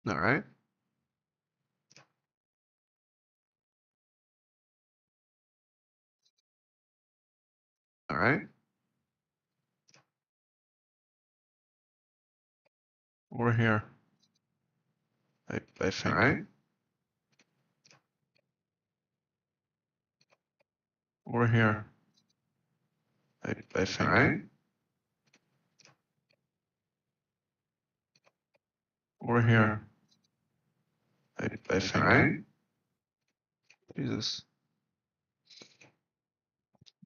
Alright. Alright. We're here. I think. Alright. We're here. I think. Alright. We're here. I think. Alright. Jesus.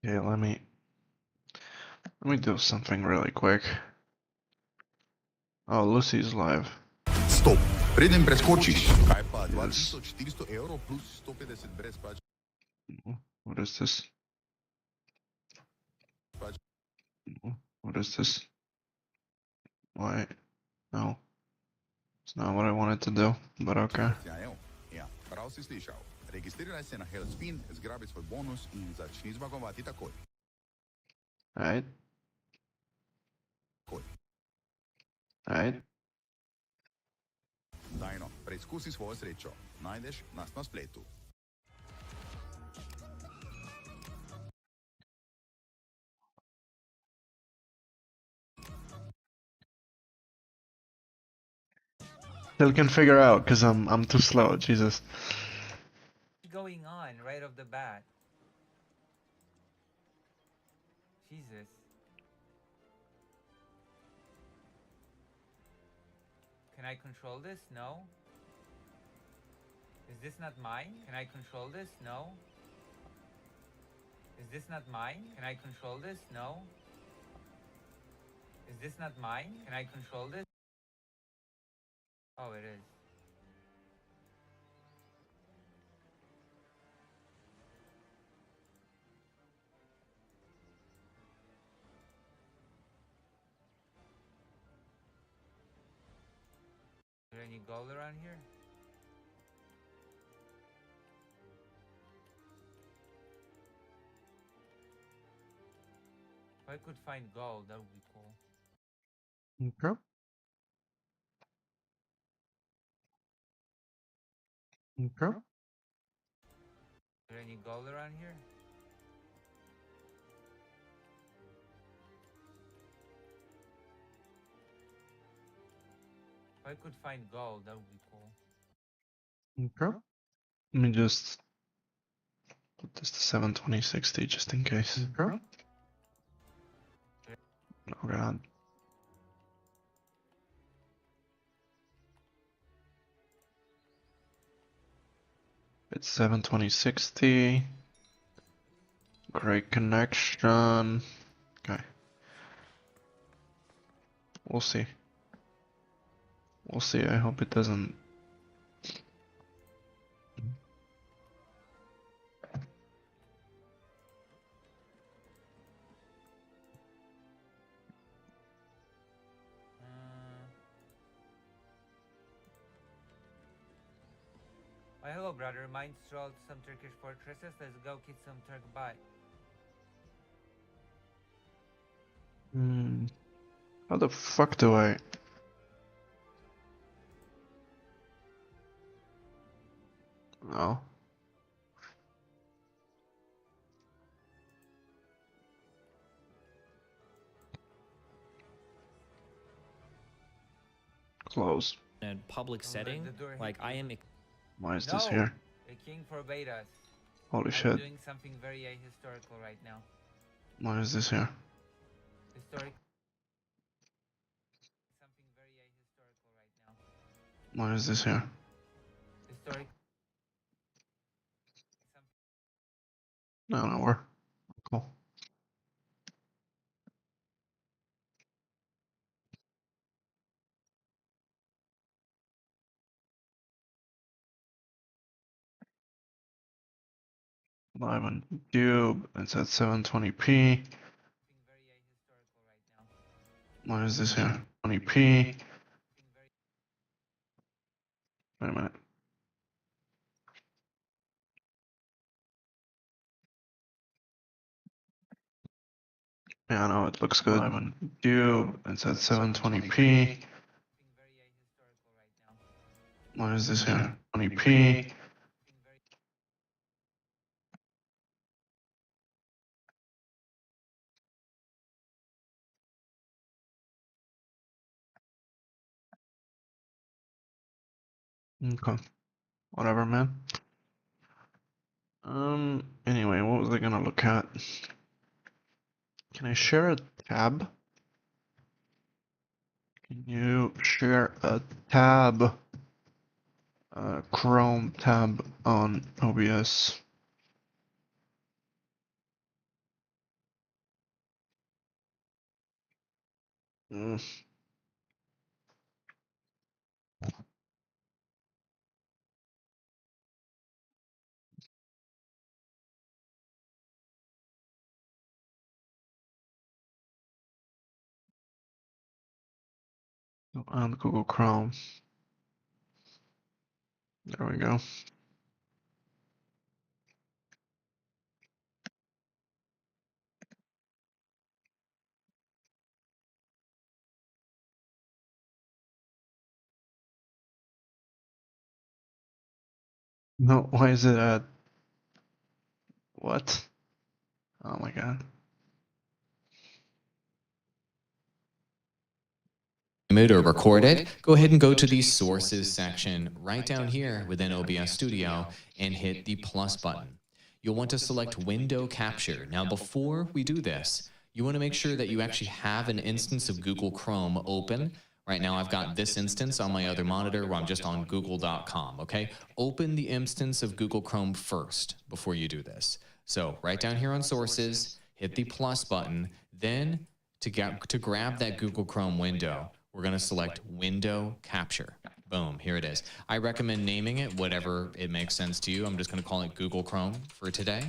Yeah, let me do something really quick. Oh, Lucy's live. Stop. Preden preskočiš. Kaj pa 2400 evrov plus 150 brezplačnih? What is this? What is this? Why? No. It's not what I wanted to do, but okay. Ja, prav si slišal. Registriraj se na Hellspin, zgrabi svoj bonus in začni zmagovati takoj. Alright. Alright. Dajno, preizkusi svojo srečo. Najdeš nas na spletu. Still can figure out, cause I'm too slow, Jesus. Going on right off the bat. Jesus. Can I control this? No. Is this not mine? Can I control this? No. Is this not mine? Can I control this? No. Is this not mine? Can I control this? Oh, it is. Is there any gold around here? If I could find gold, that would be cool. Okay. Okay. Is there any gold around here? If I could find gold, that would be cool. Okay. Let me just put this to 72060 just in case. Okay. Oh god. It's 72060. Great connection. Okay. We'll see. We'll see. I hope it doesn't. Why, hello, brother. Mine strolled some Turkish fortresses. Let's go kick some Turk butt. How the fuck do I? Oh. Close. In a public Don't let setting, the door hit like I you. am. Why is this No! here? The king forbade us. Holy I'm shit. doing something very ahistorical right now. Why is this here? Historic. Something very ahistorical right now. Why is this here? Historic. No, we're cool. Live on YouTube. It's at 720p. Why is this here? 20p. Wait a minute. Yeah, I know it looks good. Live on YouTube. It's at 720p. What is this here? 20p. Okay. Whatever, man. Anyway, what was I gonna look at? Can I share a tab? Can you share a tab? Chrome tab on OBS. Mm. On Google Chrome. There we go. No, why is it at what? Oh my god. Or record it, go ahead and go to the sources section right down here within OBS Studio and hit the plus button. You'll want to select window capture. Now before we do this, you want to make sure that you actually have an instance of Google Chrome open. Right now I've got this instance on my other monitor where I'm just on google.com, okay? Open the instance of Google Chrome first before you do this. So right down here on sources, hit the plus button, then to grab that Google Chrome window, we're going to select window capture. Boom, here it is. I recommend naming it whatever it makes sense to you. I'm just going to call it Google Chrome for today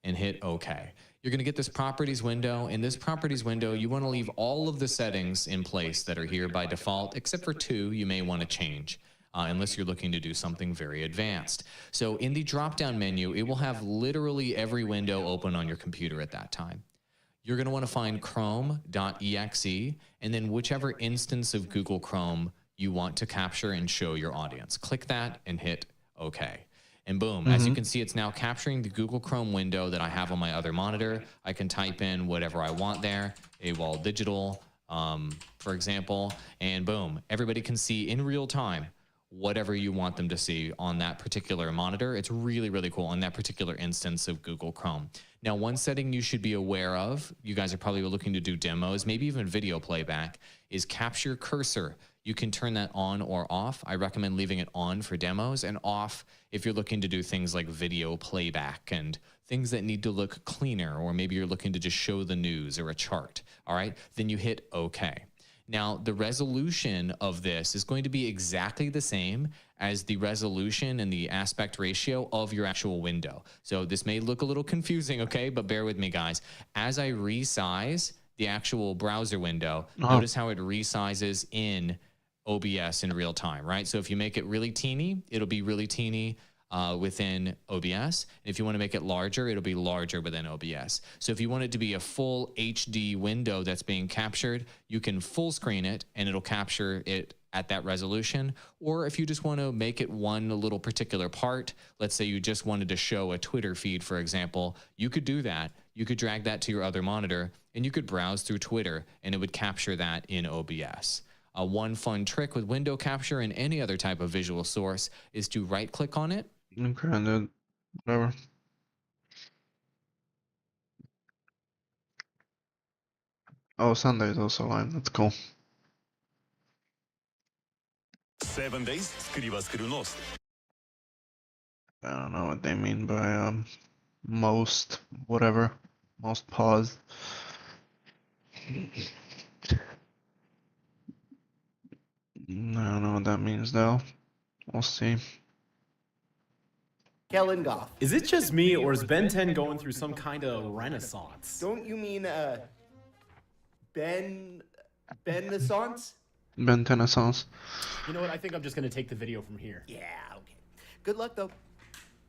and hit OK. You're going to get this properties window. In this properties window, you want to leave all of the settings in place that are here by default, except for two you may want to change. Unless you're looking to do something very advanced. So in the drop-down menu, it will have literally every window open on your computer at that time. You're going to want to find chrome.exe and then whichever instance of Google Chrome you want to capture and show your audience. Click that and hit OK. And boom, as you can see, it's now capturing the Google Chrome window that I have on my other monitor. I can type in whatever I want there, AWOL Digital, for example, and boom, everybody can see in real time whatever you want them to see on that particular monitor. It's really, really cool on that particular instance of Google Chrome. Now, one setting you should be aware of, you guys are probably looking to do demos, maybe even video playback, is capture cursor. You can turn that on or off. I recommend leaving it on for demos and off if you're looking to do things like video playback and things that need to look cleaner, or maybe you're looking to just show the news or a chart, all right? Then you hit OK. Now, the resolution of this is going to be exactly the same as the resolution and the aspect ratio of your actual window. So this may look a little confusing, okay? But bear with me, guys. As I resize the actual browser window, notice how it resizes in OBS in real time, right? So if you make it really teeny, it'll be really teeny within OBS. And if you want to make it larger, it'll be larger within OBS. So if you want it to be a full HD window that's being captured, you can full screen it and it'll capture it at that resolution. Or if you just want to make it one little particular part, let's say you just wanted to show a Twitter feed, for example, you could do that. You could drag that to your other monitor and you could browse through Twitter and it would capture that in OBS. One fun trick with window capture and any other type of visual source is to right click on it. Okay, dude. Whatever. Oh, Sunday is also live. That's cool. 7 days 作りは作るの I don't know what they mean by most whatever. Most pause. I don't know what that means though. We'll see. Kellen Goff. Is it just me, or is Ben 10 going through some kind of renaissance? Don't you mean Ben Naissance? Ben Tennaissance. You know what? I think I'm just going to take the video from here. Yeah, okay. Good luck though.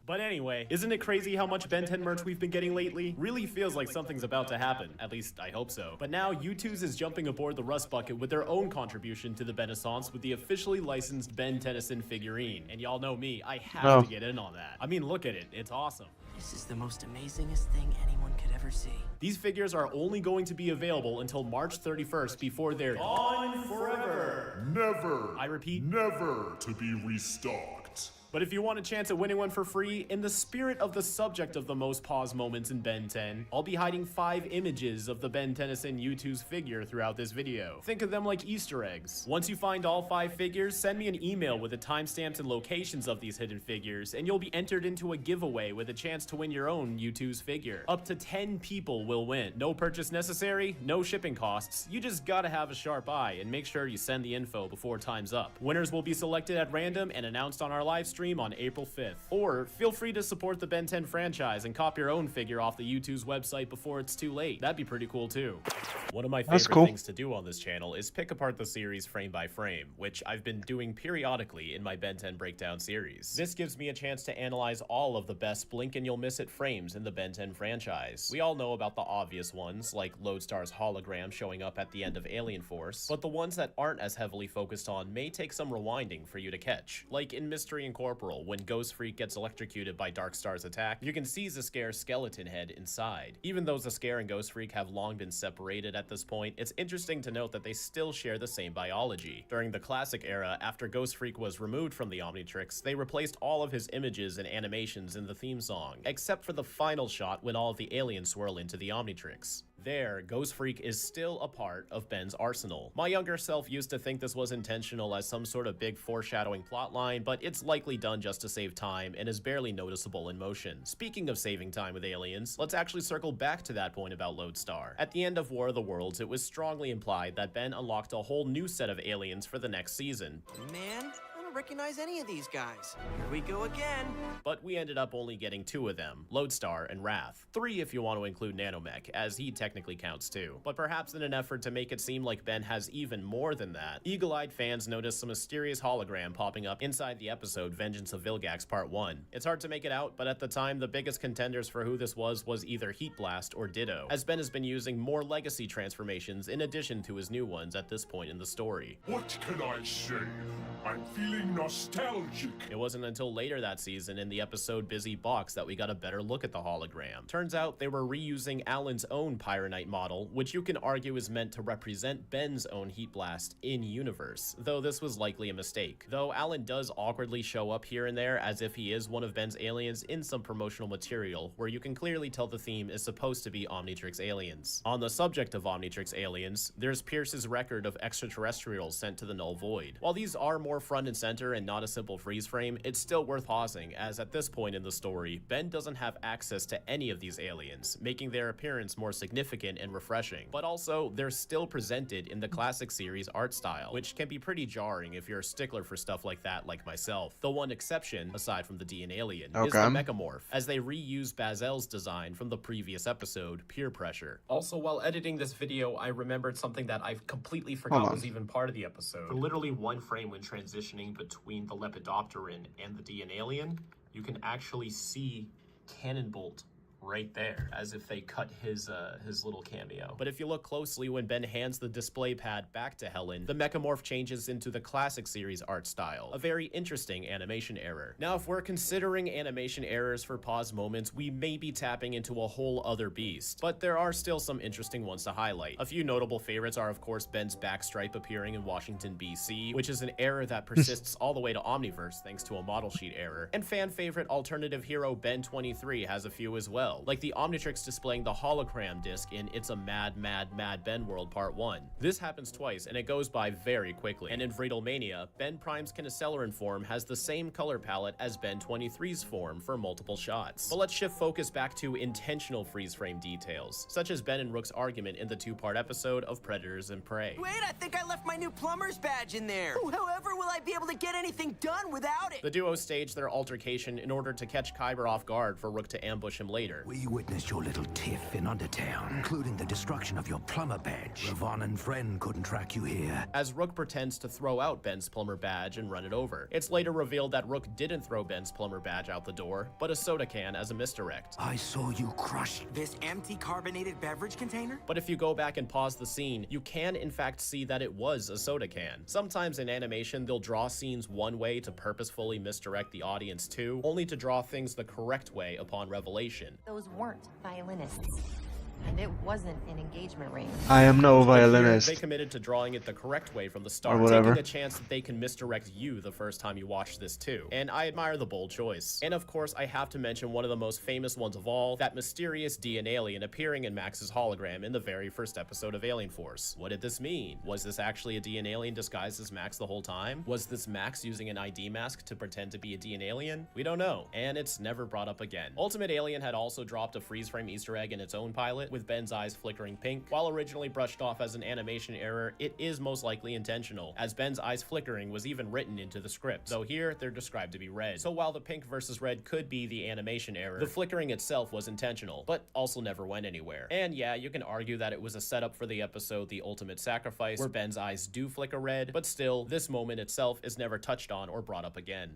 But anyway, isn't it crazy how much Ben 10 merch we've been getting lately? Really feels like something's about to happen. At least, I hope so. But now, U2's is jumping aboard the Rust Bucket with their own contribution to the Benaissance with the officially licensed Ben Tennyson figurine. And y'all know me, I have to get in on that. I mean, look at it. It's awesome. This is the most amazingest thing anyone could ever see. These figures are only going to be available until March 31st before they're gone forever. Never. I repeat, Never to be restocked. but if you want a chance at winning one for free, in the spirit of the subject of the most pause moments in Ben 10, I'll be hiding 5 images of the Ben Tennyson U2's figure throughout this video. Think of them like Easter eggs. Once you find all 5 figures, send me an email with the timestamps and locations of these hidden figures, and you'll be entered into a giveaway with a chance to win your own U2's figure. Up to 10 people will win. No purchase necessary, no shipping costs. You just gotta have a sharp eye and make sure you send the info before time's up. Winners will be selected at random and announced on our live stream on April 5th. Or feel free to support the Ben 10 franchise and cop your own figure off the U2's website before it's too late. That'd be pretty cool too. One of my favorite things to do on this channel is pick apart the series frame by frame, which I've been doing periodically in my Ben 10 breakdown series. This gives me a chance to analyze all of the best blink and you'll miss it frames in the Ben 10 franchise. We all know about the obvious ones, like Lodestar's hologram showing up at the end of Alien Force, but the ones that aren't as heavily focused on may take some rewinding for you to catch. Like in Mystery Incorporeal, when Ghost Freak gets electrocuted by Darkstar's attack, you can see Zascare's skeleton head inside. Even though Zascare and Ghost Freak have long been separated at this point, it's interesting to note that they still share the same biology. During the classic era, after Ghost Freak was removed from the Omnitrix, they replaced all of his images and animations in the theme song, except for the final shot when all of the aliens swirl into the Omnitrix. There, Ghost Freak is still a part of Ben's arsenal. My younger self used to think this was intentional as some sort of big foreshadowing plotline, but it's likely done just to save time and is barely noticeable in motion. Speaking of saving time with aliens, let's actually circle back to that point about Lodestar. At the end of War of the Worlds, it was strongly implied that Ben unlocked a whole new set of aliens for the next season. Man, I don't recognize any of these guys. Here we go again. But we ended up only getting 2 of them, Lodestar and Wrath. 3 if you want to include Nanomech, as he technically counts too. But perhaps in an effort to make it seem like Ben has even more than that, eagle-eyed fans noticed some mysterious hologram popping up inside the episode Vengeance of Vilgax Part 1. It's hard to make it out, but at the time the biggest contenders for who this was either Heat Blast or Ditto, as Ben has been using more legacy transformations in addition to his new ones at this point in the story. What can I say? I'm feeling nostalgic. It wasn't until later that season in the episode Busy Box that we got a better look at the hologram. Turns out they were reusing Alan's own Pyronite model, which you can argue is meant to represent Ben's own Heat Blast in-universe, though this was likely a mistake. Though Alan does awkwardly show up here and there as if he is one of Ben's aliens in some promotional material, where you can clearly tell the theme is supposed to be Omnitrix aliens. On the subject of Omnitrix aliens, there's Pierce's record of extraterrestrials sent to the Null Void. While these are more front and center and not a simple freeze frame, it's still worth pausing, as at this point in the story, Ben doesn't have access to any of these aliens, making their appearance more significant and refreshing. But also, they're still presented in the classic series art style, which can be pretty jarring if you're a stickler for stuff like that like myself. The one exception, aside from the D and Alien, is the Mechamorph, as they reuse Bazel's design from the previous episode, Peer Pressure. Also, while editing this video, I remembered something that I completely forgot was even part of the episode. For literally one frame when transitioning between the Lepidopteran and the D and Alien, you can actually see Cannonbolt right there, as if they cut his little cameo. But if you look closely when Ben hands the display pad back to Helen, the Mechamorph changes into the classic series art style, a very interesting animation error. Now, if we're considering animation errors for pause moments, we may be tapping into a whole other beast, but there are still some interesting ones to highlight. A few notable favorites are, of course, Ben's backstripe appearing in Washington, BC, which is an error that persists all the way to Omniverse thanks to a model sheet error, and fan favorite alternative hero Ben 23 has a few as well, like the Omnitrix displaying the hologram disc in It's a Mad, Mad, Mad Ben World Part 1. This happens twice, and it goes by very quickly. And in Vreedlemania, Ben Prime's Kinoceleran form has the same color palette as Ben 23's form for multiple shots. But let's shift focus back to intentional freeze frame details, such as Ben and Rook's argument in the 2-part episode of Predators and Prey. Wait, I think I left my new plumber's badge in there. However, will I be able to get anything done without it? The duo stage their altercation in order to catch Kyber off guard for Rook to ambush him later. here. We witnessed your little tiff in Undertown, including the destruction of your plumber badge. Ravon and Friend couldn't track you here. As Rook pretends to throw out Ben's plumber badge and run it over. It's later revealed that Rook didn't throw Ben's plumber badge out the door, but a soda can as a misdirect. I saw you crush This empty carbonated beverage container? But if you go back and pause the scene, you can in fact see that it was a soda can. Sometimes in animation, they'll draw scenes one way to purposefully misdirect the audience too, only to draw things the correct way upon revelation. Those weren't violinists. And it wasn't an engagement ring. I am no But here, violinist. they committed to drawing it the correct way from the start, whatever. taking a chance that they can misdirect you the first time you watch this too. And I admire the bold choice. And of course, I have to mention one of the most famous ones of all, that mysterious DN alien appearing in Max's hologram in the very first episode of Alien Force. What did this mean? Was this actually a DN alien disguised as Max the whole time? Was this Max using an ID mask to pretend to be a DN alien? We don't know, and it's never brought up again. Ultimate Alien had also dropped a freeze frame Easter egg in its own pilot, with Ben's eyes flickering pink. While originally brushed off as an animation error, it is most likely intentional, as Ben's eyes flickering was even written into the script, though here they're described to be red. So while the pink versus red could be the animation error, the flickering itself was intentional, but also never went anywhere. And yeah, you can argue that it was a setup for the episode The Ultimate Sacrifice, where Ben's eyes do flicker red, but still, this moment itself is never touched on or brought up again.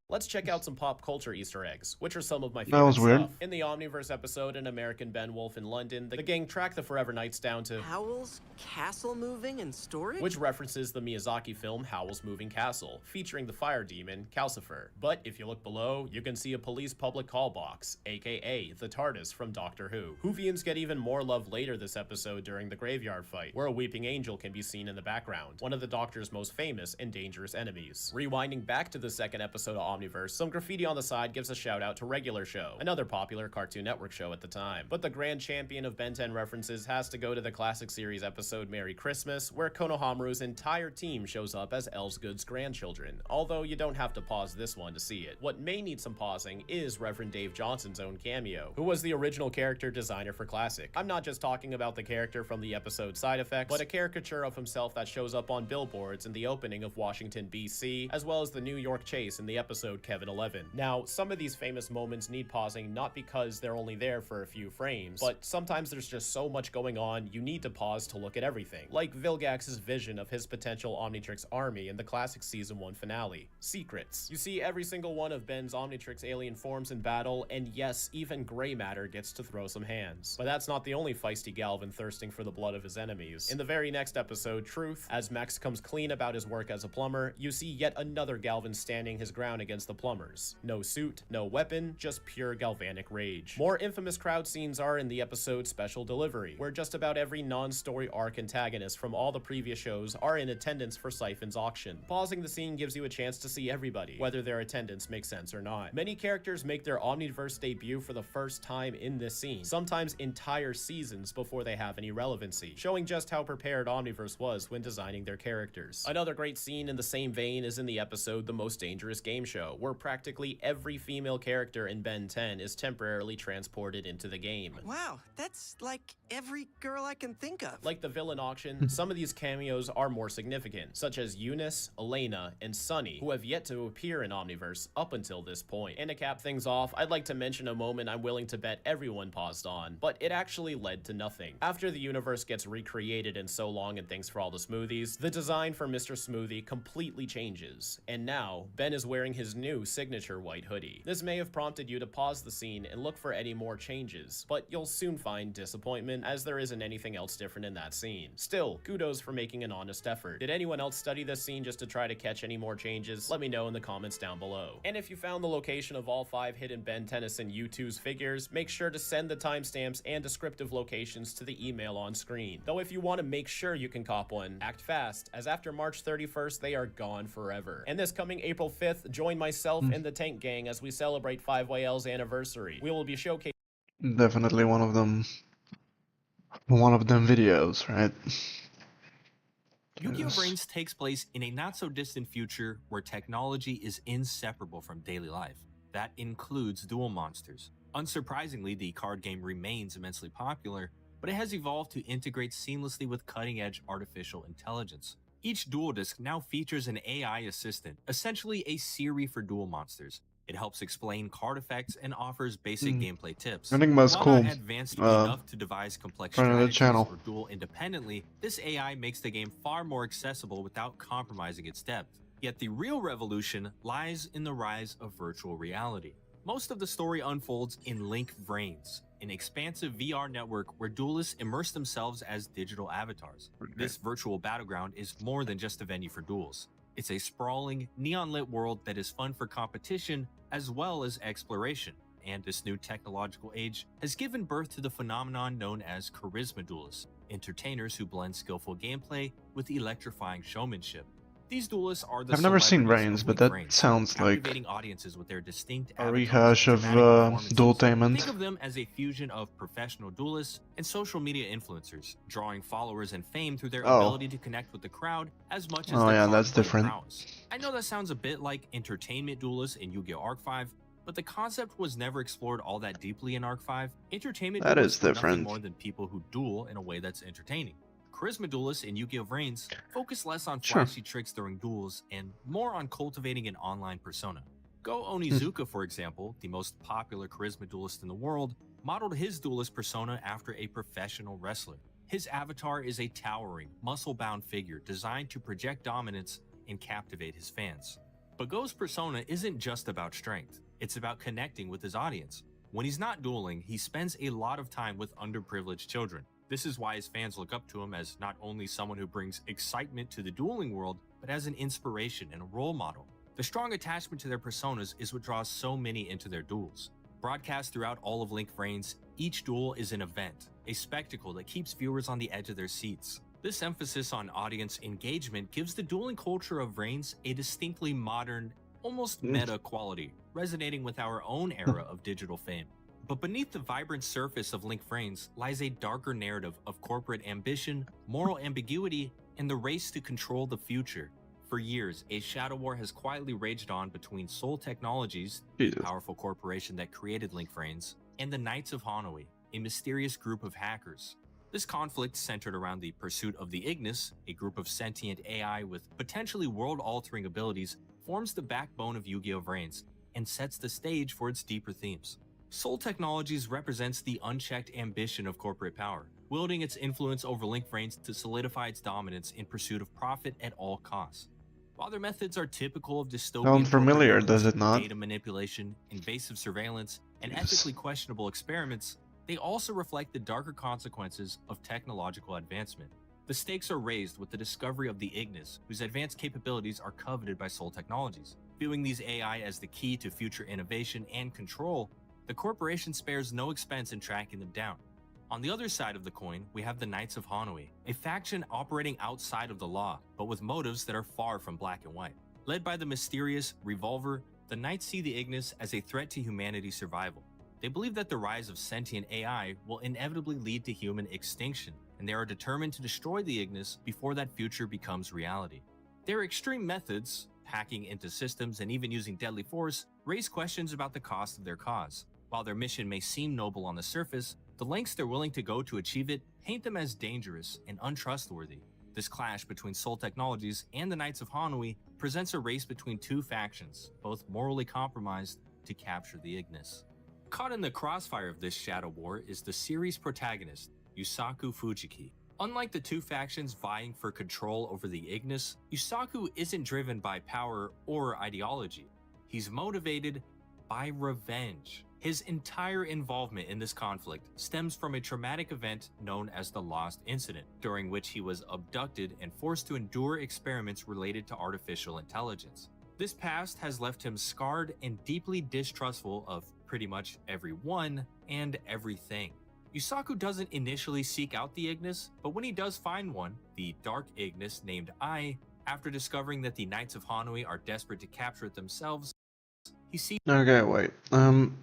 Let's check out some pop culture Easter eggs, which are some of my favorite That was weird. stuff. In the Omniverse episode, An American Ben Wolf in London, the gang track the Forever Knights down to Howl's castle moving and storage? which references the Miyazaki film Howl's Moving Castle, featuring the fire demon, Calcifer. But if you look below, you can see a police public call box, aka the TARDIS from Doctor Who. Whovians get even more love later this episode during the graveyard fight, where a weeping angel can be seen in the background, one of the Doctor's most famous and dangerous enemies. Rewinding back to the second episode of Omniverse, some graffiti on the side gives a shout out to Regular Show, another popular Cartoon Network show at the time. But the grand champion of Ben 10 references has to go to the classic series episode Merry Christmas, where Konohamaru's entire team shows up as Elsgood's grandchildren, although you don't have to pause this one to see it. What may need some pausing is Reverend Dave Johnson's own cameo, who was the original character designer for Classic. I'm not just talking about the character from the episode Side Effects, but a caricature of himself that shows up on billboards in the opening of Washington, B.C., as well as the New York chase in the episode Kevin 11. Now, some of these famous moments need pausing not because they're only there for a few frames, but sometimes there's just so much going on you need to pause to look at everything. Like Vilgax's vision of his potential Omnitrix army in the classic season 1 finale, Secrets. You see every single one of Ben's Omnitrix alien forms in battle, and yes, even Grey Matter gets to throw some hands. But that's not the only feisty Galvan thirsting for the blood of his enemies. In the very next episode, Truth, as Max comes clean about his work as a plumber, you see yet another Galvan standing his ground against the plumbers. No suit, no weapon, just pure galvanic rage. More infamous crowd scenes are in the episode Special Delivery, where just about every non-story arc antagonist from all the previous shows are in attendance for Siphon's auction. Pausing the scene gives you a chance to see everybody, whether their attendance makes sense or not. Many characters make their Omniverse debut for the first time in this scene, sometimes entire seasons before they have any relevancy, showing just how prepared Omniverse was when designing their characters. Another great scene in the same vein is in the episode The Most Dangerous Game Show, where practically every female character in Ben 10 is temporarily transported into the game. Wow, that's like every girl I can think of. Like the villain auction, some of these cameos are more significant, such as Eunice, Elena, and Sunny, who have yet to appear in Omniverse up until this point. And to cap things off, I'd like to mention a moment I'm willing to bet everyone paused on, but it actually led to nothing. After the universe gets recreated in So Long and Thanks for All the Smoothies, the design for Mr. Smoothie completely changes, and now Ben is wearing his new signature white hoodie. This may have prompted you to pause the scene and look for any more changes, but you'll soon find disappointment, as there isn't anything else different in that scene. Still, kudos for making an honest effort. Did anyone else study this scene just to try to catch any more changes? Let me know in the comments down below. And if you found the location of all 5 hidden Ben Tennyson U2's figures, make sure to send the timestamps and descriptive locations to the email on screen. Though if you want to make sure you can cop one, act fast, as after March 31st, they are gone forever. And this coming April 5th, join myself and the Tank Gang as we celebrate 5YL's anniversary. We will be showcasing Definitely one of them videos, right? Yu-Gi-Oh! Yes. Brains takes place in a not-so-distant future where technology is inseparable from daily life. That includes duel monsters. Unsurprisingly, the card game remains immensely popular, but it has evolved to integrate seamlessly with cutting-edge artificial intelligence. Each duel disc now features an AI assistant, essentially a Siri for duel monsters. It helps explain card effects and offers basic gameplay tips. Enigma's While cool. not advanced enough to devise complex Friend of the strategies channel. or duel independently, this AI makes the game far more accessible without compromising its depth. Yet the real revolution lies in the rise of virtual reality. Most of the story unfolds in Link Vrains, an expansive VR network where duelists immerse themselves as digital avatars. This virtual battleground is more than just a venue for duels. It's a sprawling, neon-lit world that is fun for competition as well as exploration. And this new technological age has given birth to the phenomenon known as charisma duelists, entertainers who blend skillful gameplay with electrifying showmanship. These duelists are the I've never seen celebrities Reigns, of but Link that Vrains, sounds like captivating audiences with their distinct a avatars rehash and of dramatic performances. Dueltainment. Think of them as a fusion of professional duelists and social media influencers, drawing followers and fame through their ability to connect with the crowd as much as their that's card-playing different. prowess. I know that sounds a bit like entertainment duelists in Yu-Gi-Oh! Arc 5, but the concept was never explored all that deeply in Arc 5. Entertainment That duelists is are nothing different. more than people who duel in a way that's entertaining. Charisma duelists in Yu-Gi-Oh! Vrains focus less on Sure. flashy tricks during duels and more on cultivating an online persona. Go Onizuka, for example, the most popular charisma duelist in the world, modeled his duelist persona after a professional wrestler. His avatar is a towering, muscle-bound figure designed to project dominance and captivate his fans. But Go's persona isn't just about strength, it's about connecting with his audience. When he's not dueling, he spends a lot of time with underprivileged children. This is why his fans look up to him as not only someone who brings excitement to the dueling world, but as an inspiration and a role model. The strong attachment to their personas is what draws so many into their duels. Broadcast throughout all of Link Vrains, each duel is an event, a spectacle that keeps viewers on the edge of their seats. This emphasis on audience engagement gives the dueling culture of Vrains a distinctly modern, almost meta quality, resonating with our own era of digital fame. But beneath the vibrant surface of Link Vrains lies a darker narrative of corporate ambition, moral ambiguity, and the race to control the future. For years, a shadow war has quietly raged on between Sol Technologies, the powerful corporation that created Link Vrains, and the Knights of Hanoi, a mysterious group of hackers. This conflict centered around the pursuit of the Ignis, a group of sentient AI with potentially world-altering abilities, forms the backbone of Yu-Gi-Oh! Vrains and sets the stage for its deeper themes. Sol Technologies represents the unchecked ambition of corporate power, wielding its influence over Link Vrains to solidify its dominance in pursuit of profit at all costs. While their methods are typical of dystopian Sounds familiar, corporate does villains, it not? data manipulation, invasive surveillance, and Yes. ethically questionable experiments, they also reflect the darker consequences of technological advancement. The stakes are raised with the discovery of the Ignis, whose advanced capabilities are coveted by Sol Technologies. Viewing these AI as the key to future innovation and control, the corporation spares no expense in tracking them down. On the other side of the coin, we have the Knights of Hanoi, a faction operating outside of the law, but with motives that are far from black and white. Led by the mysterious Revolver, the Knights see the Ignis as a threat to humanity's survival. They believe that the rise of sentient AI will inevitably lead to human extinction, and they are determined to destroy the Ignis before that future becomes reality. Their extreme methods, hacking into systems and even using deadly force, raise questions about the cost of their cause. While their mission may seem noble on the surface, the lengths they're willing to go to achieve it paint them as dangerous and untrustworthy. This clash between Sol Technologies and the Knights of Hanoi presents a race between two factions, both morally compromised, to capture the Ignis. Caught in the crossfire of this shadow war is the series protagonist, Yusaku Fujiki. Unlike the two factions vying for control over the Ignis, Yusaku isn't driven by power or ideology. He's motivated by revenge. His entire involvement in this conflict stems from a traumatic event known as the Lost Incident, during which he was abducted and forced to endure experiments related to artificial intelligence. This past has left him scarred and deeply distrustful of pretty much everyone and everything. Yusaku doesn't initially seek out the Ignis, but when he does find one, the Dark Ignis named Ai, after discovering that the Knights of Hanoi are desperate to capture it themselves, he sees— Okay, wait. I'm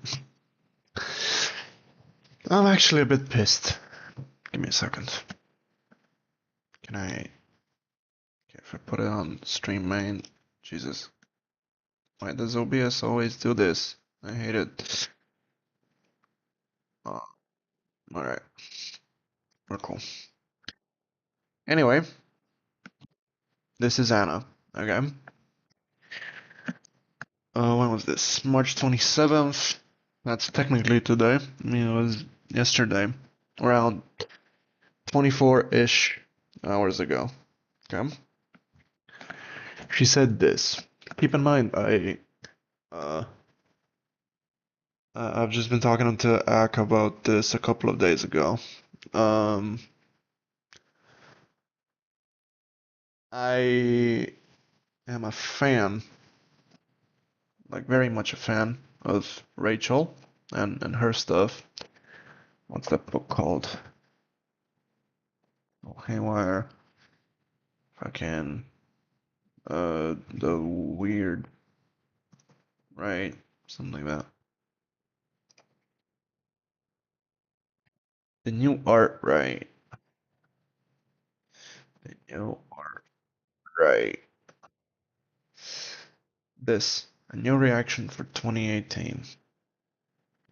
actually a bit pissed. Give me a second. Can I... Okay, if I put it on stream main... Jesus. Why does OBS always do this? I hate it. Oh, alright. We're cool. Anyway. This is Anna. Okay. When was this? March 27th. That's technically today. I mean, it was yesterday. Around 24-ish hours ago. Okay. She said this. Keep in mind, I've just been talking to Ak about this a couple of days ago. I am a fan, like very much a fan of Rachel and her stuff. What's that book called? Oh, Haywire. Fucking the weird, right? Something like that. The new art, right? The new art, right? This, a new reaction for 2018.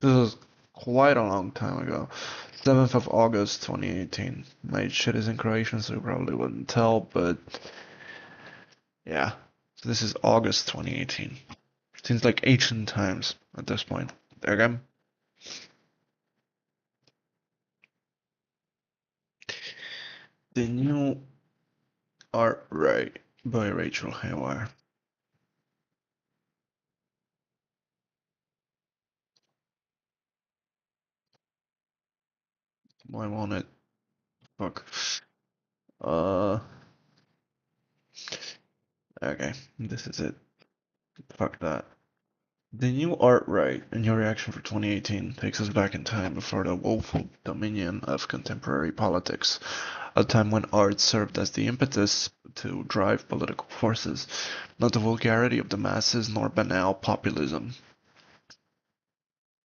This was quite a long time ago. 7th of August 2018. My shit is in Croatian, so you probably wouldn't tell, but yeah. So this is August 2018. Seems like ancient times at this point. There again. The new art, right, by Rachel Haywire. Why won't it? Fuck. Okay, this is it. Fuck that. The new art right and your reaction for 2018 takes us back in time before the woeful dominion of contemporary politics, a time when art served as the impetus to drive political forces, not the vulgarity of the masses nor banal populism.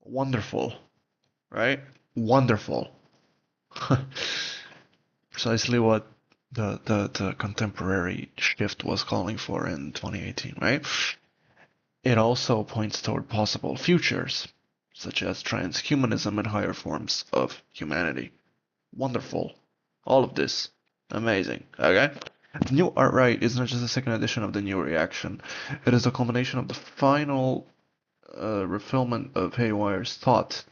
Wonderful, right? Wonderful. Precisely what the contemporary shift was calling for in 2018, right? It also points toward possible futures, such as transhumanism and higher forms of humanity. Wonderful. All of this. Amazing. Okay? The new art right is not just a second edition of the new reaction. It is a culmination of the final refillment of Haywire's thought.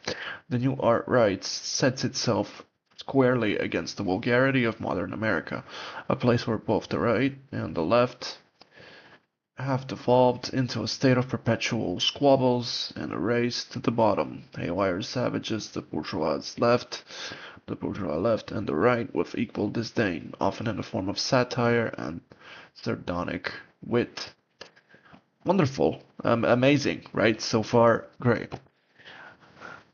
The new art right sets itself squarely against the vulgarity of modern America, a place where both the right and the left have devolved into a state of perpetual squabbles and a race to the bottom. Haywire's savages the bourgeois left, and the right with equal disdain, often in the form of satire and sardonic wit. Wonderful, amazing, right? So far, great.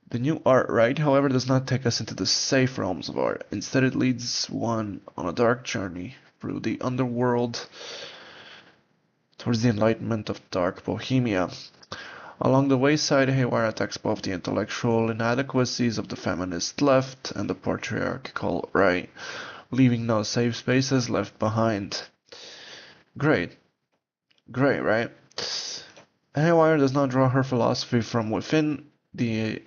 The new art, right, however, does not take us into the safe realms of art. Instead, it leads one on a dark journey through the underworld towards the enlightenment of dark Bohemia. Along the wayside, Haywire attacks both the intellectual inadequacies of the feminist left and the patriarchal right, leaving no safe spaces left behind. Great. Great, right? Haywire does not draw her philosophy from within the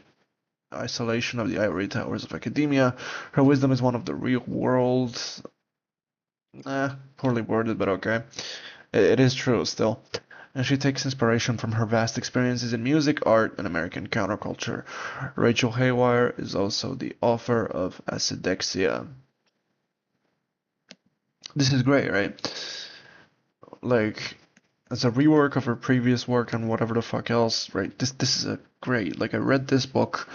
isolation of the ivory towers of academia. Her wisdom is one of the real world. Poorly worded, but okay. It is true still. And she takes inspiration from her vast experiences in music, art, and American counterculture. Rachel Haywire is also the author of Acidexia. This is great, right? Like, as a rework of her previous work and whatever the fuck else, right? This is a great. Like, I read this book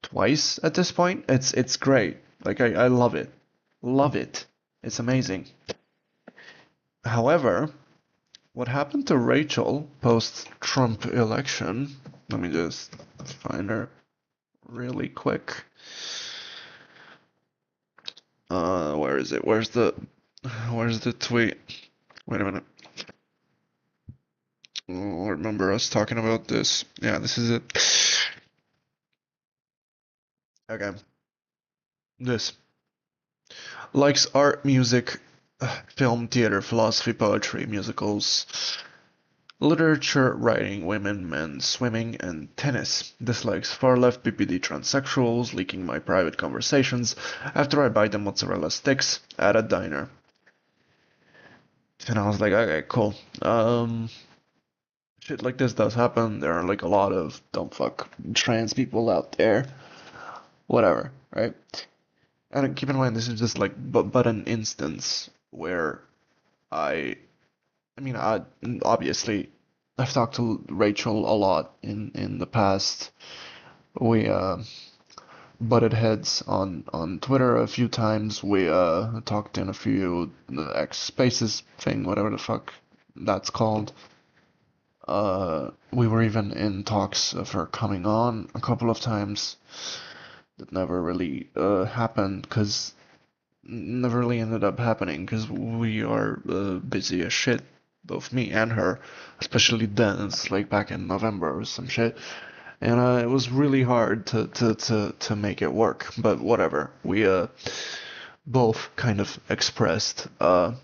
twice at this point. It's great. Like, I love it. Love it. It's amazing. However, what happened to Rachel post-Trump election? Let me just find her really quick. Where is it? Where's the tweet? Wait a minute. Oh, I remember us talking about this. Yeah, this is it. Okay. This. Likes art, music, film, theater, philosophy, poetry, musicals, literature, writing, women, men, swimming, and tennis. Dislikes far-left BPD transsexuals, leaking my private conversations after I buy the mozzarella sticks at a diner. And I was like, okay, cool. Shit like this does happen. There are like a lot of dumb fuck trans people out there. Whatever, right? And keep in mind, this is just like but an instance where I mean, obviously I've talked to Rachel a lot in the past. We butted heads on Twitter a few times. We talked in a few the X Spaces thing, whatever the fuck that's called. We were even in talks of her coming on a couple of times. That never really happened because never really ended up happening because we are busy as shit, both me and her, especially then. It's like back in November or some shit, and it was really hard to make it work. But whatever, we both kind of expressed the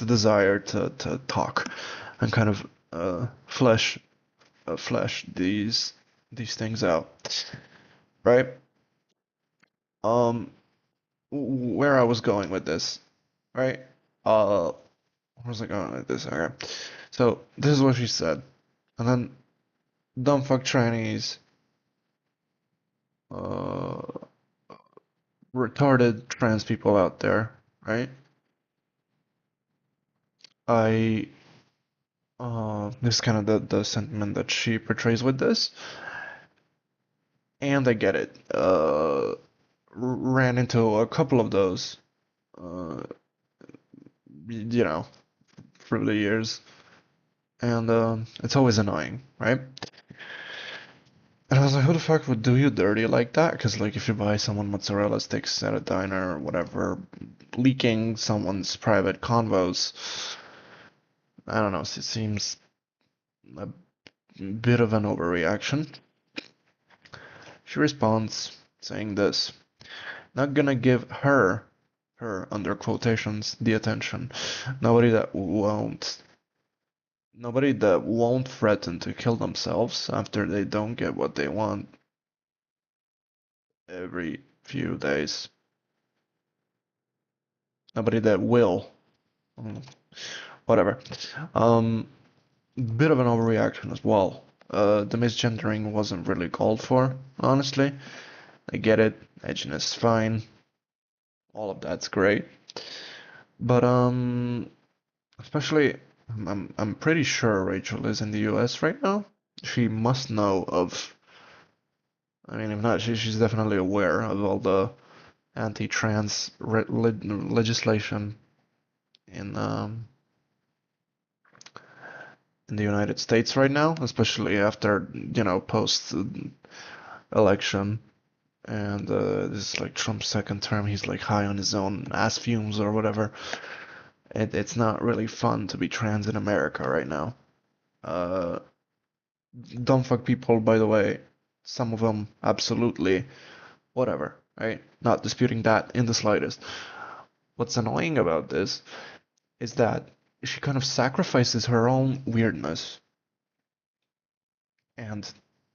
desire to talk and kind of flesh these things out, right? Where I was going with this, right? Where was I going with this? Okay, so this is what she said, and then dumb fuck trannies, retarded trans people out there, right? This is kind of the sentiment that she portrays with this, and I get it. Ran into a couple of those, you know, through the years, and it's always annoying, right? And I was like, who the fuck would do you dirty like that? Because, like, if you buy someone mozzarella sticks at a diner or whatever, leaking someone's private convos, I don't know, it seems a bit of an overreaction. She responds saying this, not gonna give her under quotations, the attention. Nobody that won't threaten to kill themselves after they don't get what they want every few days. Nobody that will. Whatever. Bit of an overreaction as well. The misgendering wasn't really called for, honestly. I get it. Edginess is fine. All of that's great. But especially I'm pretty sure Rachel is in the US right now. She must know of, I mean, if not, she's definitely aware of all the anti-trans legislation in the United States right now, especially after, you know, post election. And this is like Trump's second term. He's like high on his own ass fumes or whatever. It's not really fun to be trans in America right now. Dumb fuck people, by the way, some of them absolutely whatever, right? Not disputing that in the slightest. What's annoying about this is that she kind of sacrifices her own weirdness and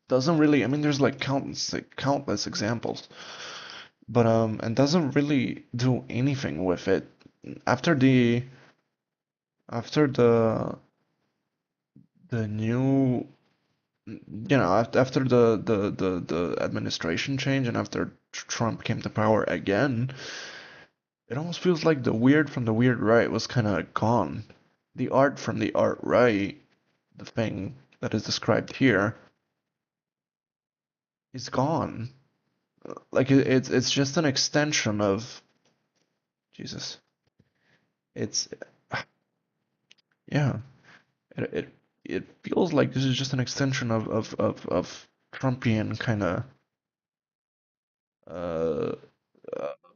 doesn't really, I mean, there's like countless examples, but and doesn't really do anything with it after the new, you know, after the administration change and after Trump came to power again, it almost feels like the weird from the weird right was kind of gone. The art from the art right, the thing that is described here, is gone. Like it's just an extension of Jesus. It's yeah. It feels like this is just an extension of Trumpian kind of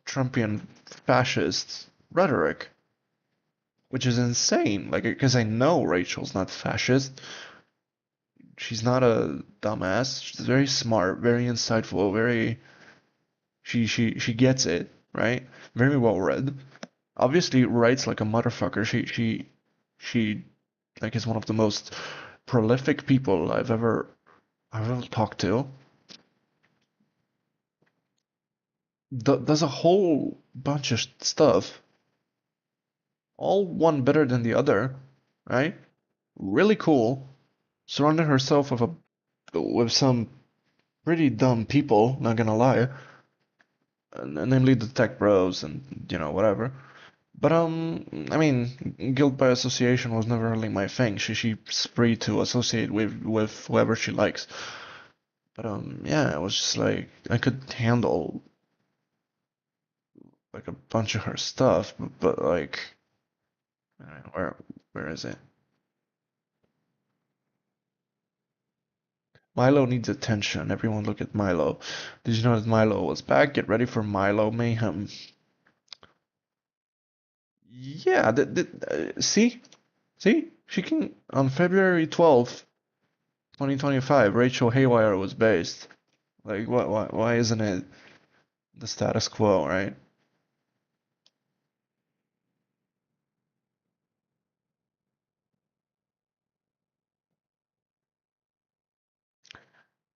Trumpian fascist rhetoric, which is insane. Like, because I know Rachel's not fascist. She's not a dumbass. She's very smart, very insightful, very. She gets it, right? Very well read. Obviously writes like a motherfucker. She like is one of the most prolific people I've ever talked to. Does a whole bunch of stuff all one better than the other, right? Really cool. Surrounded herself with some pretty dumb people, not gonna lie, namely the tech bros and whatever. But I mean, guilt by association was never really my thing. She's free to associate with whoever she likes. But yeah, it was just like I could handle like a bunch of her stuff, but like, I don't know, where is it? Milo needs attention. Everyone look at Milo. Did you know that Milo was back? Get ready for Milo mayhem. Yeah, see? She can, on February 12th, 2025, Rachel Haywire was based. Like, why isn't it the status quo, right?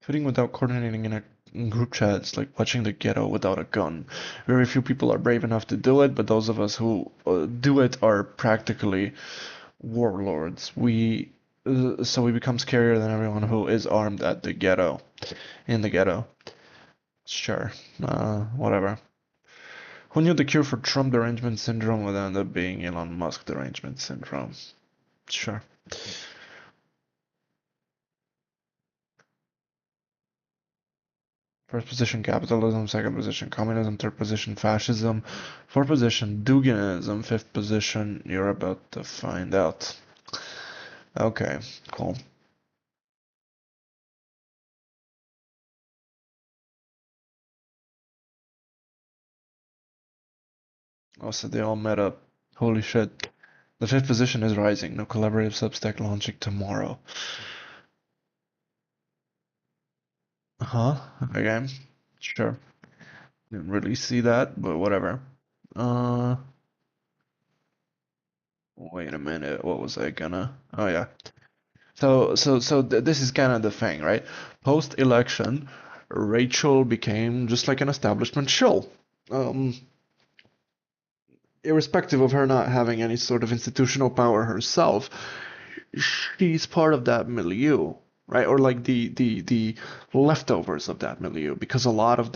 Shooting without coordinating in group chats, like watching the ghetto without a gun. Very few people are brave enough to do it, but those of us who do it are practically warlords. So we become scarier than everyone who is armed at the ghetto, in the ghetto. Sure, whatever. Who knew the cure for Trump derangement syndrome would end up being Elon Musk derangement syndrome? Sure. First position, capitalism. Second position, communism. Third position, fascism. Fourth position, Duginism. Fifth position, you're about to find out. Okay, cool. Oh, so they all met up. Holy shit. The fifth position is rising. No collaborative Substack launching tomorrow. Huh? Okay. Sure. Didn't really see that, but whatever. Wait a minute. What was I gonna? Oh yeah. So this is kind of the thing, right? Post-election, Rachel became just like an establishment shill. Irrespective of her not having any sort of institutional power herself, she's part of that milieu, right? Or like the leftovers of that milieu, because a lot of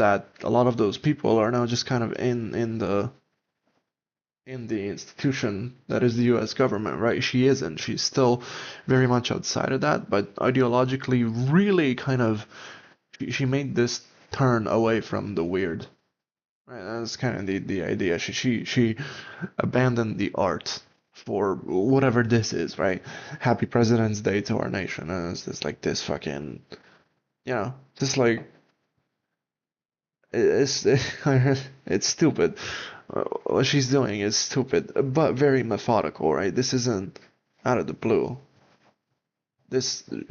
those people are now just kind of in the institution that is the US government, right? She isn't. She's still very much outside of that, but ideologically really kind of she made this turn away from the weird. Right, that's kind of the idea. She abandoned the art for whatever this is, right? Happy President's Day to our nation. And it's just like this fucking, just like it's it's stupid. What she's doing is stupid, but very methodical, right? This isn't out of the blue.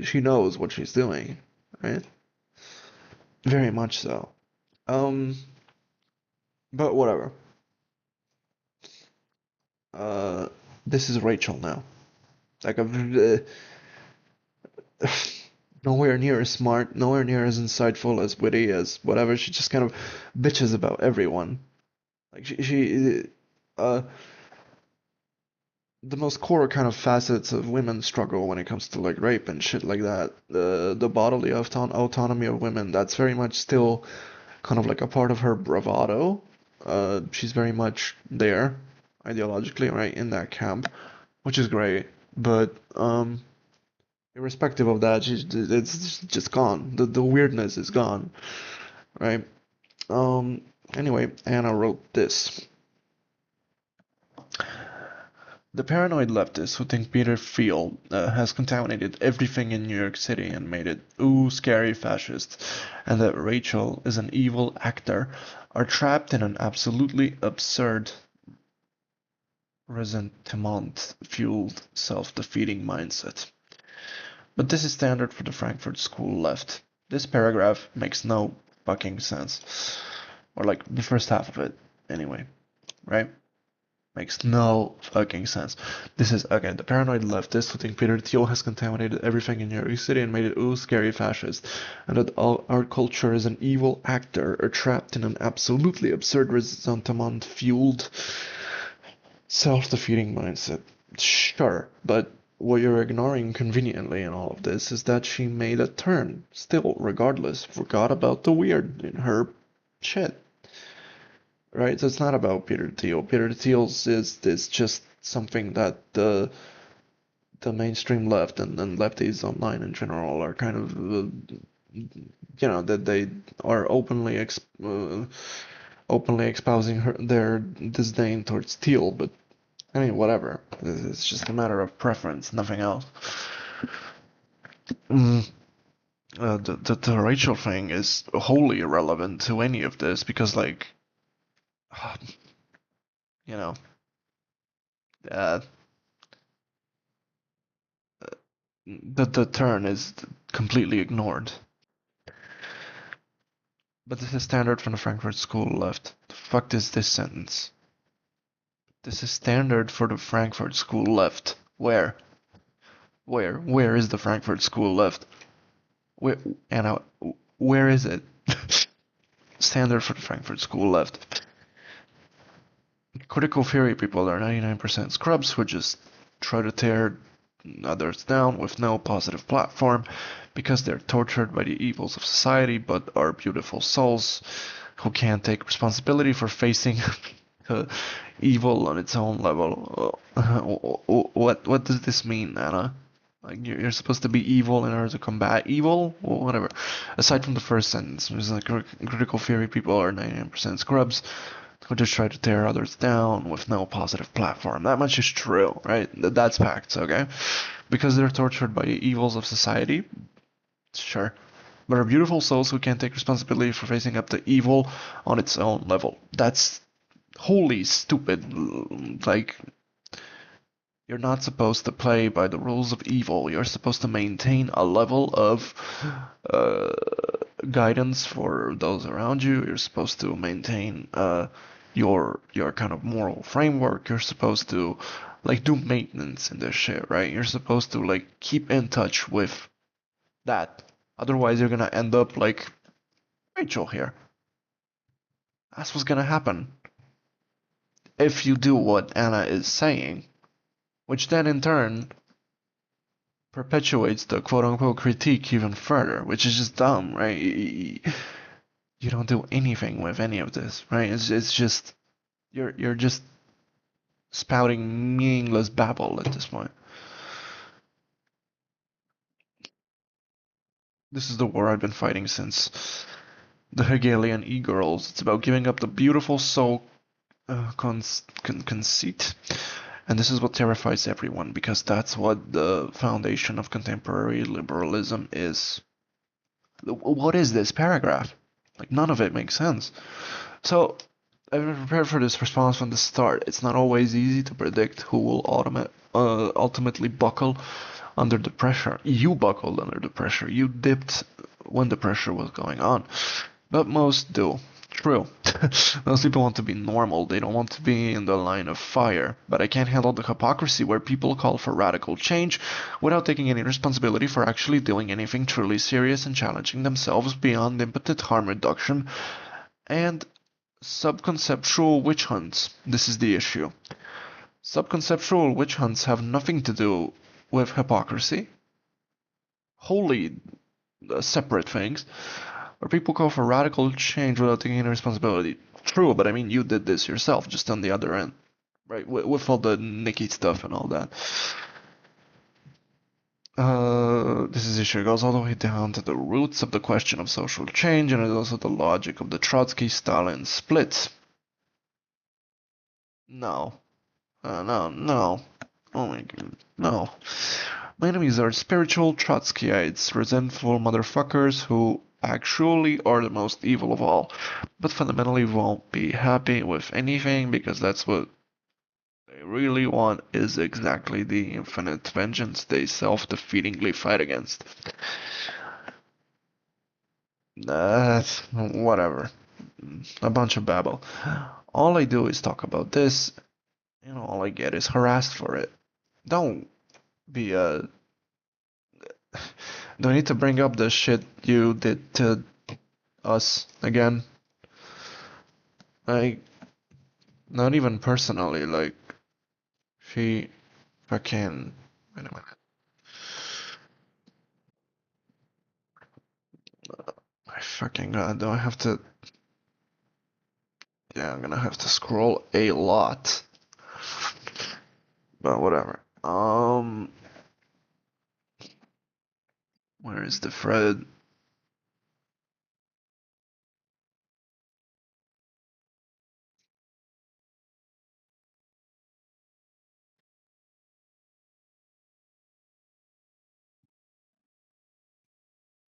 She knows what she's doing, right? Very much so. But whatever. This is Rachel now. Like nowhere near as smart, nowhere near as insightful, as witty, as whatever. She just kind of bitches about everyone. Like the most core kind of facets of women's struggle when it comes to like rape and shit like that. The bodily autonomy of women, that's very much still kind of like a part of her bravado. She's very much there, ideologically, right, in that camp, which is great. But irrespective of that, it's just gone. The weirdness is gone, right? Anyway, Anna wrote this. The paranoid leftists who think Peter Thiel has contaminated everything in New York City and made it scary fascist, and that Rachel is an evil actor, are trapped in an absolutely absurd, resentment-fueled, self-defeating mindset. But this is standard for the Frankfurt School left. This paragraph makes no fucking sense. Or like the first half of it, anyway. Right? Makes no fucking sense. This is, again, the paranoid leftists who think Peter Thiel has contaminated everything in New York City and made it scary fascist, and that all our culture is an evil actor, are trapped in an absolutely absurd resentment-fueled self-defeating mindset. Sure, but what you're ignoring conveniently in all of this is that she made a turn. Still, regardless, forgot about the weird in her shit. Right? So it's not about Peter Thiel. Peter Thiel's is just something that the mainstream left and lefties online in general are kind of that they are openly espousing their disdain towards Thiel, but I mean, whatever. It's just a matter of preference, nothing else. The Rachel thing is wholly irrelevant to any of this because, like, you know, the turn is completely ignored. But this is standard from the Frankfurt School left. The fuck is this sentence? This is standard for the Frankfurt School left. Where? Where is the Frankfurt School left? Where, Anna, where is it? Standard for the Frankfurt School left. Critical theory people are 99% scrubs who just try to tear others down with no positive platform because they're tortured by the evils of society but are beautiful souls who can't take responsibility for facing evil on its own level. What does this mean, Anna? Like you're supposed to be evil in order to combat evil? Well, whatever. Aside from the first sentence, it's like critical theory people are 99% scrubs who just try to tear others down with no positive platform. That much is true, right? That's facts, okay? Because they're tortured by the evils of society, sure. But are beautiful souls who can't take responsibility for facing up to evil on its own level. That's wholly stupid. Like, you're not supposed to play by the rules of evil. You're supposed to maintain a level of guidance for those around you. You're supposed to maintain your kind of moral framework. You're supposed to like do maintenance in this shit, right? You're supposed to like keep in touch with that. Otherwise, you're gonna end up like Rachel here. That's what's gonna happen if you do what Anna is saying, which then in turn perpetuates the quote-unquote critique even further, which is just dumb, right? You don't do anything with any of this, right? It's just you're just spouting meaningless babble at this point. This is the war I've been fighting since the Hegelian e-girls. It's about giving up the beautiful soul conceit. And this is what terrifies everyone, because that's what the foundation of contemporary liberalism is. What is this paragraph? Like, none of it makes sense. So, I've been prepared for this response from the start. It's not always easy to predict who will ultimately buckle under the pressure. You buckled under the pressure. You dipped when the pressure was going on. But most do. True. Most people want to be normal. They don't want to be in the line of fire. But I can't handle the hypocrisy where people call for radical change without taking any responsibility for actually doing anything truly serious and challenging themselves beyond impotent harm reduction and subconceptual witch hunts. This is the issue. Subconceptual witch hunts have nothing to do with hypocrisy. Wholly separate things. Where people call for radical change without taking any responsibility. True, but I mean, you did this yourself, just on the other end. Right, with all the Nikki stuff and all that. This issue goes all the way down to the roots of the question of social change, and it's also the logic of the Trotsky-Stalin split. No. No. Oh my god, no. My enemies are spiritual Trotskyites, resentful motherfuckers who actually are the most evil of all, but fundamentally won't be happy with anything because that's what they really want is exactly the infinite vengeance they self-defeatingly fight against. That's whatever. A bunch of babble. All I do is talk about this, and all I get is harassed for it. Don't be a... Do I need to bring up the shit you did to us again? Like, not even personally, like, She fucking... Wait a minute. My fucking god, do I have to... Yeah, I'm gonna have to scroll a lot. But whatever. Where is the thread?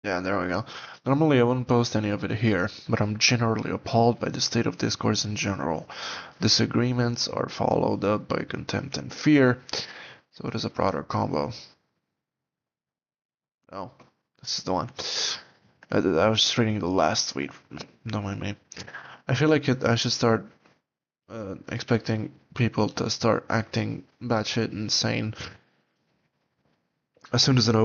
Yeah, there we go. Normally I wouldn't post any of it here, but I'm generally appalled by the state of discourse in general. Disagreements are followed up by contempt and fear, so it is a broader combo. Oh, this is the one. I was just reading the last tweet, don't mind me. I feel like I should start expecting people to start acting batshit insane as soon as an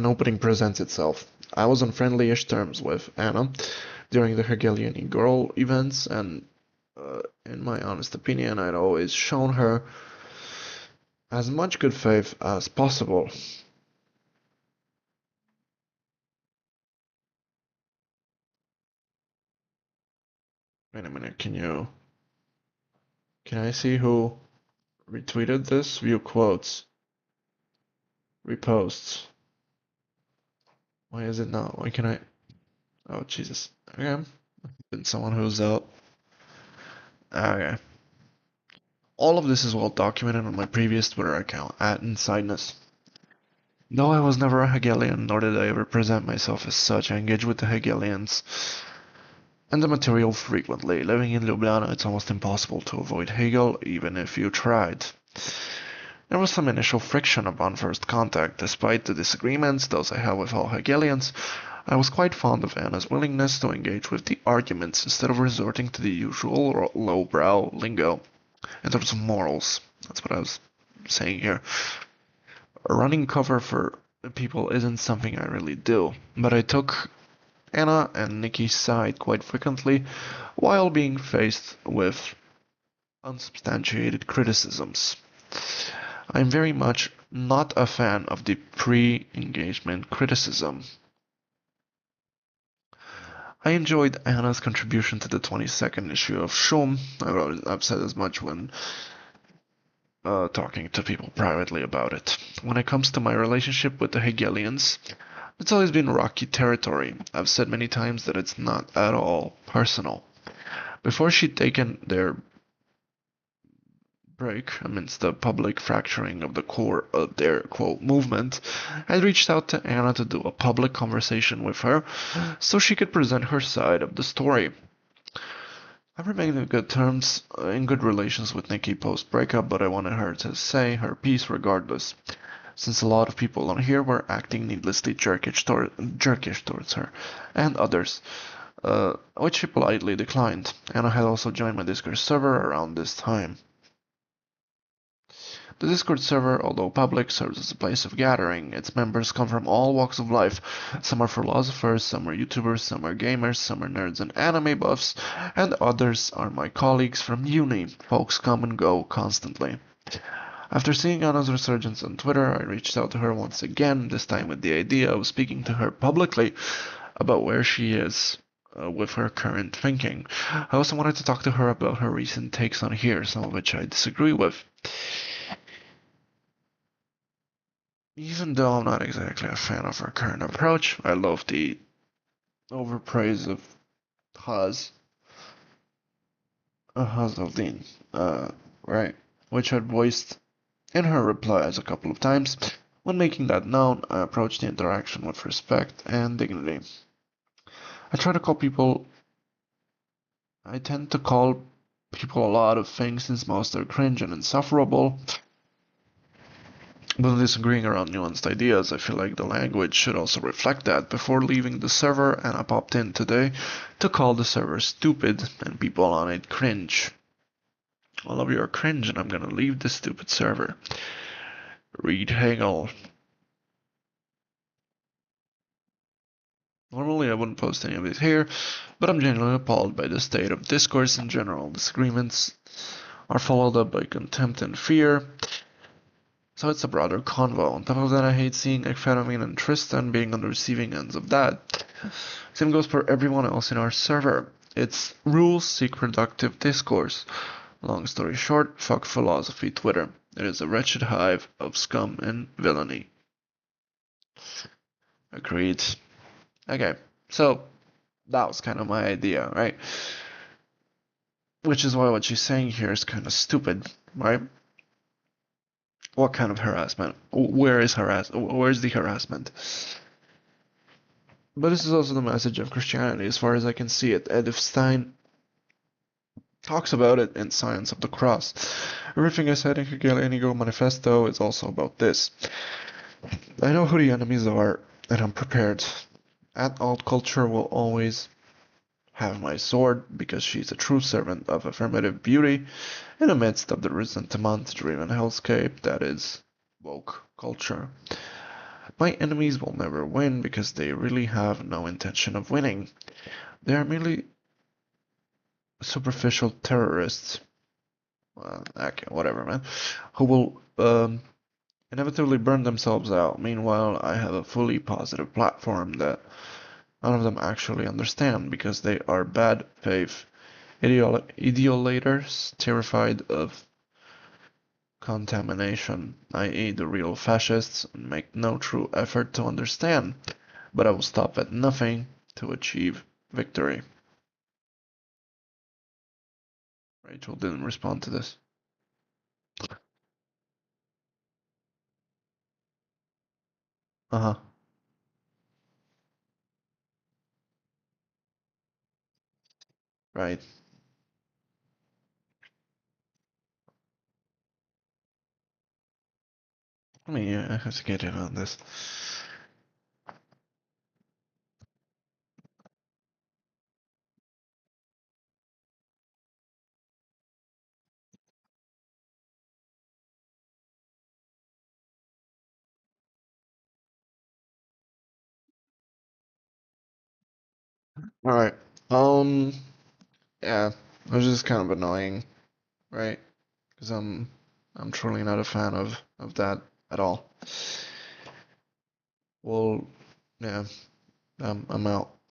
opening presents itself. I was on friendly-ish terms with Anna during the Hegelian Girl events, and in my honest opinion, I'd always shown her as much good faith as possible. Wait a minute, can I see who retweeted this? View quotes. Reposts. Why is it not? Why can I? Oh, Jesus. Okay. Been someone who's out. Okay. All of this is well documented on my previous Twitter account, @InsideNess. Though I was never a Hegelian, nor did I ever present myself as such, I engage with the Hegelians and the material frequently. Living in Ljubljana, it's almost impossible to avoid Hegel, even if you tried. There was some initial friction upon first contact. Despite the disagreements, those I have with all Hegelians, I was quite fond of Anna's willingness to engage with the arguments instead of resorting to the usual lowbrow lingo. In terms of morals, that's what I was saying here. Running cover for people isn't something I really do, but I took Anna and Nikki's side quite frequently while being faced with unsubstantiated criticisms. I'm very much not a fan of the pre-engagement criticism. I enjoyed Anna's contribution to the 22nd issue of Shum. I've said as much when talking to people privately about it. When it comes to my relationship with the Hegelians, it's always been rocky territory. I've said many times that it's not at all personal. Before she'd taken their break amidst the public fracturing of the core of their, quote, movement, I reached out to Anna to do a public conversation with her so she could present her side of the story. I remained in good terms, in good relations with Nikki post-breakup, but I wanted her to say her piece regardless, since a lot of people on here were acting needlessly jerkish towards her, and others, which she politely declined. Anna had also joined my Discord server around this time. The Discord server, although public, serves as a place of gathering. Its members come from all walks of life. Some are philosophers, some are YouTubers, some are gamers, some are nerds and anime buffs, and others are my colleagues from uni. Folks come and go constantly. After seeing Anna's resurgence on Twitter, I reached out to her once again, this time with the idea of speaking to her publicly about where she is with her current thinking. I also wanted to talk to her about her recent takes on here, some of which I disagree with. Even though I'm not exactly a fan of her current approach, I love the overpraise of Haz Aldin, right, which I voiced in her replies a couple of times. When making that known, I approach the interaction with respect and dignity. I tend to call people a lot of things since most are cringe and insufferable. When disagreeing around nuanced ideas, I feel like the language should also reflect that. Before leaving the server, Anna popped in today to call the server stupid and people on it cringe. All of you are cringe and I'm gonna leave this stupid server. Read Hegel. Normally I wouldn't post any of it here, but I'm genuinely appalled by the state of discourse in general. Disagreements are followed up by contempt and fear. So it's a broader convo. On top of that, I hate seeing Ekphanumene and Tristan being on the receiving ends of that. Same goes for everyone else in our server. It's rules seek productive discourse. Long story short, fuck philosophy Twitter. It is a wretched hive of scum and villainy. Agreed. Okay, so that was kind of my idea, right? Which is why what she's saying here is kind of stupid, right? What kind of harassment? Where's the harassment? But this is also the message of Christianity, as far as I can see it. Edith Stein talks about it in Science of the Cross. Everything I said in Hegel Inigo Manifesto is also about this. I know who the enemies are, and I'm prepared. Alt culture will always have my sword, because she's a true servant of affirmative beauty in the midst of the resentment-driven hellscape that is woke culture. My enemies will never win because they really have no intention of winning. They are merely superficial terrorists. Well, okay, whatever, man. Who will inevitably burn themselves out. Meanwhile, I have a fully positive platform that none of them actually understand because they are bad faith ideolators terrified of contamination, i.e. the real fascists, and make no true effort to understand, but I will stop at nothing to achieve victory. Rachel didn't respond to this. Uh-huh. Right. I mean, yeah, I have to get in on this. Alright. Yeah, it was just kind of annoying, right? Because I'm truly not a fan of that at all. Well, yeah, I'm out.